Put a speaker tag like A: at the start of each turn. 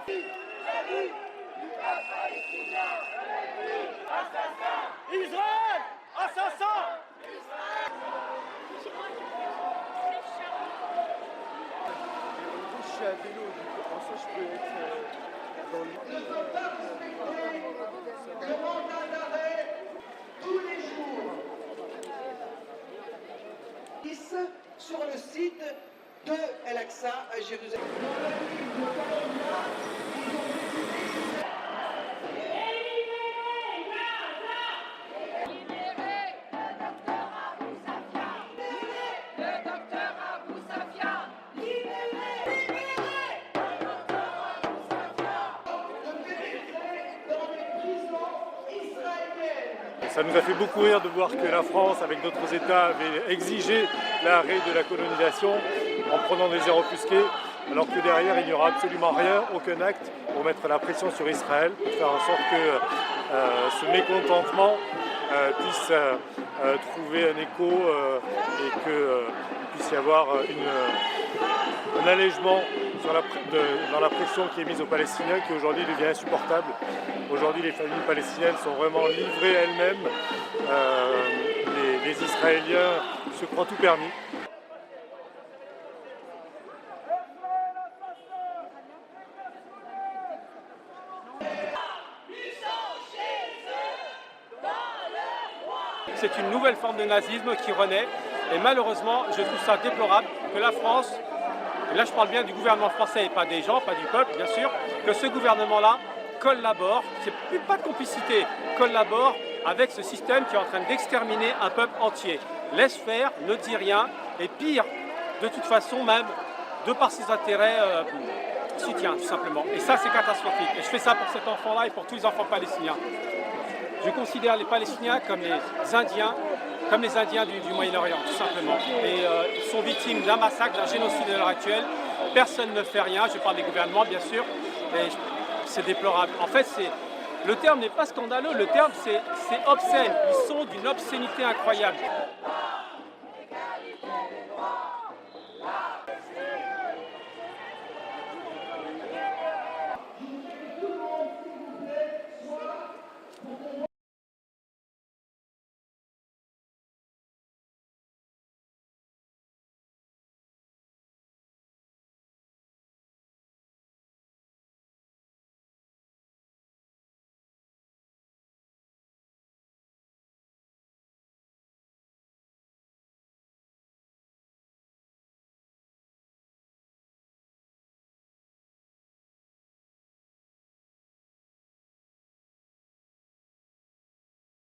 A: Israël, assassin!
B: Je suis à vélo, du coup, en ça, je peux être dans le...
C: Demande un arrêt tous les jours. Sur le site de El-Aqsa à Jérusalem.
D: Ça nous a fait beaucoup rire de voir que la France, avec d'autres États, avait exigé l'arrêt de la colonisation en prenant des airs offusqués, alors que derrière, il n'y aura absolument rien, aucun acte pour mettre la pression sur Israël, pour faire en sorte que ce mécontentement puisse trouver un écho et qu'il puisse y avoir un allègement dans la pression qui est mise aux Palestiniens, qui aujourd'hui devient insupportable. Aujourd'hui, les familles palestiniennes sont vraiment livrées elles-mêmes. Les Israéliens se croient tout permis.
E: C'est une nouvelle forme de nazisme qui renaît et malheureusement, je trouve ça déplorable que la France, et là je parle bien du gouvernement français et pas des gens, pas du peuple bien sûr, que ce gouvernement-là collabore, c'est pas de complicité, collabore avec ce système qui est en train d'exterminer un peuple entier. Laisse faire, ne dit rien, et pire, de toute façon même, de par ses intérêts, soutient tout simplement. Et ça c'est catastrophique. Et je fais ça pour cet enfant-là et pour tous les enfants palestiniens. Je considère les Palestiniens comme les Indiens du Moyen-Orient, tout simplement. Et ils sont victimes d'un massacre, d'un génocide à l'heure actuelle. Personne ne fait rien, je parle des gouvernements bien sûr. Et c'est déplorable. En fait, le terme n'est pas scandaleux, le terme c'est obscène. Ils sont d'une obscénité incroyable.